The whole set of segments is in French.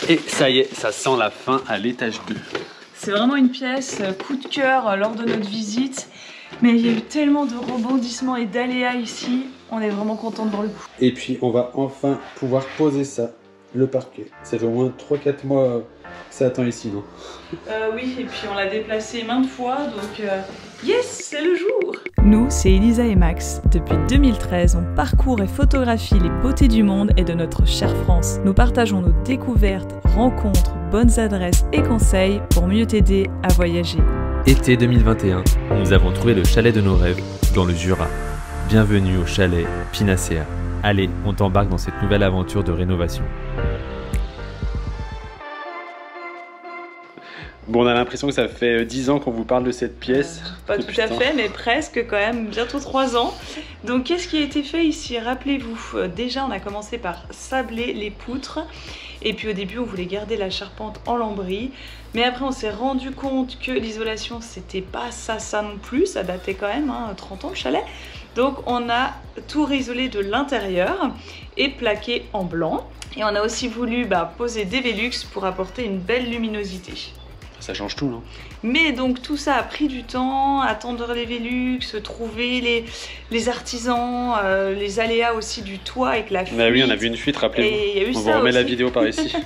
Et ça y est, ça sent la fin à l'étage 2. C'est vraiment une pièce coup de cœur lors de notre visite. Mais il y a eu tellement de rebondissements et d'aléas ici. On est vraiment content de voir le coup. Et puis on va enfin pouvoir poser ça, le parquet. Ça fait au moins 3-4 mois que ça attend ici, non? Oui, et puis on l'a déplacé maintes fois, donc yes, c'est le jour! Nous, c'est Elisa et Max. Depuis 2013, on parcourt et photographie les beautés du monde et de notre chère France. Nous partageons nos découvertes, rencontres, bonnes adresses et conseils pour mieux t'aider à voyager. Été 2021, nous avons trouvé le chalet de nos rêves dans le Jura. Bienvenue au chalet Pinacea. Allez, on t'embarque dans cette nouvelle aventure de rénovation. Bon, on a l'impression que ça fait 10 ans qu'on vous parle de cette pièce. Pas tout à fait, mais presque quand même, bientôt 3 ans. Donc qu'est-ce qui a été fait ici? Rappelez-vous, déjà on a commencé par sabler les poutres. Et puis au début on voulait garder la charpente en lambris. Mais après on s'est rendu compte que l'isolation c'était pas ça non plus. Ça datait quand même, 30 ans le chalet. Donc on a tout réisolé de l'intérieur et plaqué en blanc. Et on a aussi voulu poser des Velux pour apporter une belle luminosité. Ça change tout, non? Mais donc tout ça a pris du temps, attendre les Velux, trouver les artisans, les aléas aussi du toit avec la fuite. Bah oui, on a vu une fuite, rappelez-vous. On vous remet la vidéo par ici.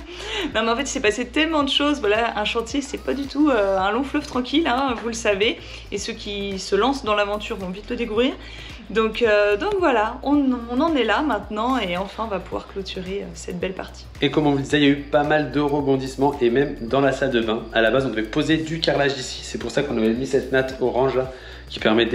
Non mais en fait il s'est passé tellement de choses. Voilà, un chantier c'est pas du tout un long fleuve tranquille, vous le savez. Et ceux qui se lancent dans l'aventure vont vite le découvrir. Donc voilà, on en est là maintenant et enfin on va pouvoir clôturer cette belle partie. Et comme on vous disait, il y a eu pas mal de rebondissements et même dans la salle de bain. À la base, on devait poser du carrelage ici. C'est pour ça qu'on avait mis cette natte orange là qui permet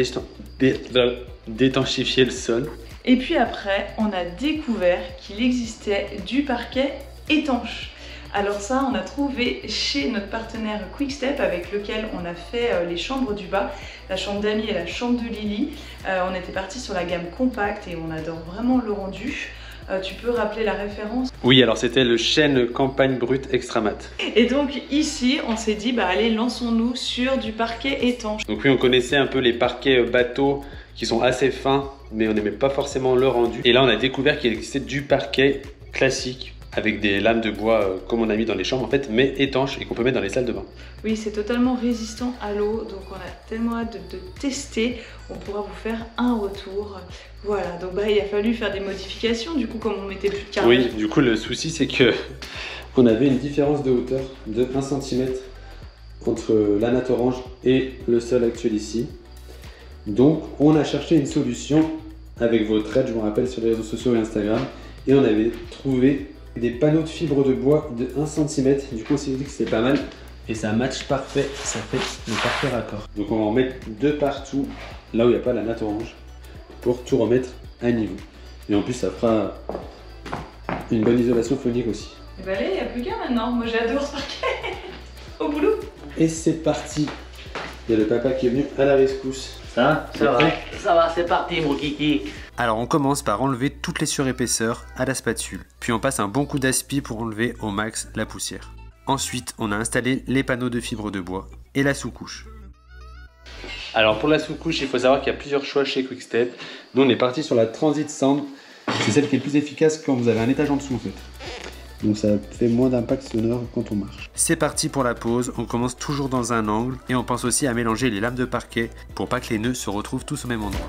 d'étanchifier le sol. Et puis après, on a découvert qu'il existait du parquet étanche. Alors ça, on a trouvé chez notre partenaire Quickstep avec lequel on a fait les chambres du bas, la chambre d'Amy et la chambre de Lily. On était parti sur la gamme compacte et on adore vraiment le rendu. Tu peux rappeler la référence? Oui, alors c'était le chêne campagne brute extra mat. Et donc ici, on s'est dit, allez, lançons-nous sur du parquet étanche. Donc oui, on connaissait un peu les parquets bateaux qui sont assez fins, mais on n'aimait pas forcément le rendu. Et là, on a découvert qu'il existait du parquet classique, avec des lames de bois comme on a mis dans les chambres en fait, mais étanches et qu'on peut mettre dans les salles de bain. Oui, c'est totalement résistant à l'eau, donc on a tellement hâte de tester. On pourra vous faire un retour. Voilà, donc il a fallu faire des modifications du coup comme on mettait plus de carrelage. Oui, du coup le souci c'est que on avait une différence de hauteur de 1 cm entre la natte orange et le sol actuel ici. Donc on a cherché une solution avec votre aide, je me rappelle, sur les réseaux sociaux et Instagram, et on avait trouvé des panneaux de fibres de bois de 1 cm. Du coup on s'est dit que c'était pas mal et ça match parfait, ça fait le parfait raccord. Donc on va en mettre de partout là où il n'y a pas la natte orange pour tout remettre à niveau. Et en plus ça fera une bonne isolation phonique aussi. Et allez, il n'y a plus qu'un maintenant, moi j'adore ce parquet. Au boulot. Et c'est parti. Il y a le papa qui est venu à la rescousse. Ça va, c'est parti mon kiki. Alors on commence par enlever toutes les surépaisseurs à la spatule, puis on passe un bon coup d'aspi pour enlever au max la poussière. Ensuite on a installé les panneaux de fibres de bois et la sous-couche. Alors pour la sous-couche, il faut savoir qu'il y a plusieurs choix chez Quickstep. Nous on est parti sur la Transit Sound, c'est celle qui est le plus efficace quand vous avez un étage en dessous en fait. Donc ça fait moins d'impact sonore quand on marche. C'est parti pour la pose, on commence toujours dans un angle et on pense aussi à mélanger les lames de parquet pour pas que les nœuds se retrouvent tous au même endroit.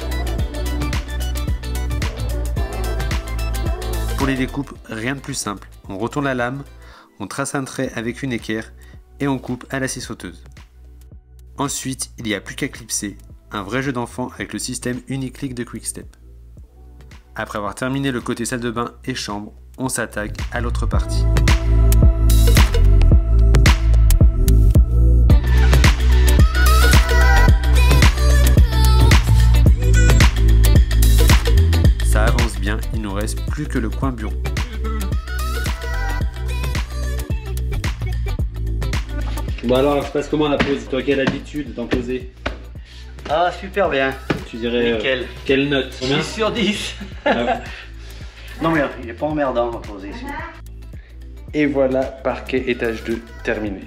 Pour les découpes, rien de plus simple. On retourne la lame, on trace un trait avec une équerre et on coupe à la scie sauteuse. Ensuite, il n'y a plus qu'à clipser, un vrai jeu d'enfant avec le système Uniclick de Quickstep. Après avoir terminé le côté salle de bain et chambre, on s'attaque à l'autre partie. Ça avance bien, il nous reste plus que le coin bureau. Bon alors, ça se passe comment la pose? Toi qui as l'habitude d'en poser? Ah, super bien. Tu dirais nickel. Quelle note? 10 sur 10. Non mais il est pas emmerdant à poser celui-là. Et voilà, parquet étage 2 terminé.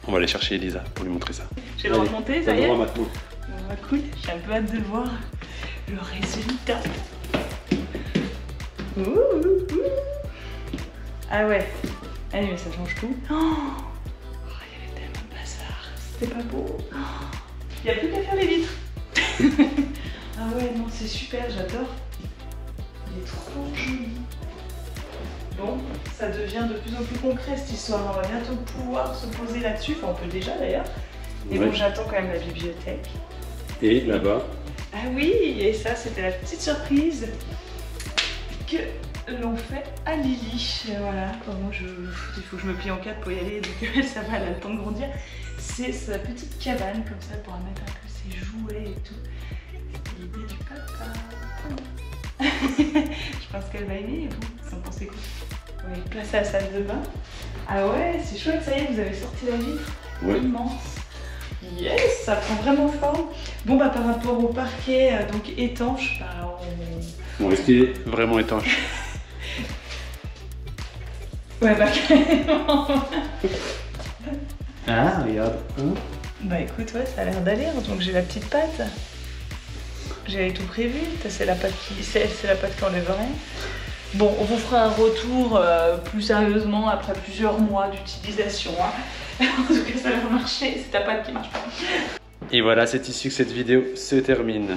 On va aller chercher Elisa pour lui montrer ça. J'ai le droit de monter, ça y est? Maintenant. Cool, j'ai un peu hâte de voir le résultat. Ah ouais, Allez, mais ça change tout. Oh, il y avait tellement de bazar. C'était pas beau. Il n'y a plus qu'à faire les vitres. Ah ouais, non, c'est super, j'adore. Il est trop joli. Bon, ça devient de plus en plus concret cette histoire. On va bientôt pouvoir se poser là-dessus. Enfin, on peut déjà d'ailleurs. Et bon, j'attends quand même la bibliothèque. Et là-bas. Ah oui, et ça, c'était la petite surprise que l'on fait à Lily. Voilà, moi, il faut que je me plie en quatre pour y aller. Donc, ça va, elle a le temps de grandir. C'est sa petite cabane, comme ça, pour mettre un peu ses jouets et tout. C'est l'idée du papa. Je pense qu'elle va aimer, et vous en pensez quoi? Oui, place à la salle de bain. Ah ouais, c'est chouette, ça y est, vous avez sorti la vitre. Ouais. Immense. Yes, ça prend vraiment forme. Bon, bah par rapport au parquet donc étanche, bah Bon, est-ce qu'il est Vraiment étanche. Ouais, bah carrément. Ah, regarde. Bah écoute, ouais, ça a l'air d'aller. Donc j'ai la petite pâte. J'avais tout prévu. C'est la pâte qui enlèverait. Bon, on vous fera un retour plus sérieusement après plusieurs mois d'utilisation. Hein. En tout cas, ça a l'air marché. C'est ta pâte qui marche pas. Et voilà, c'est ici que cette vidéo se termine.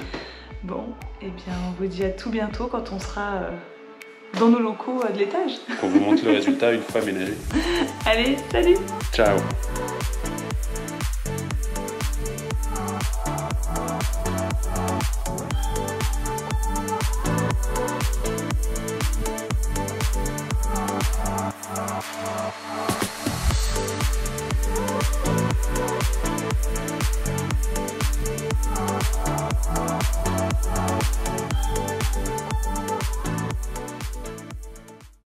Bon, et bien on vous dit à tout bientôt quand on sera dans nos locaux de l'étage. On vous montre le résultat une fois aménagé. Allez, salut! Ciao!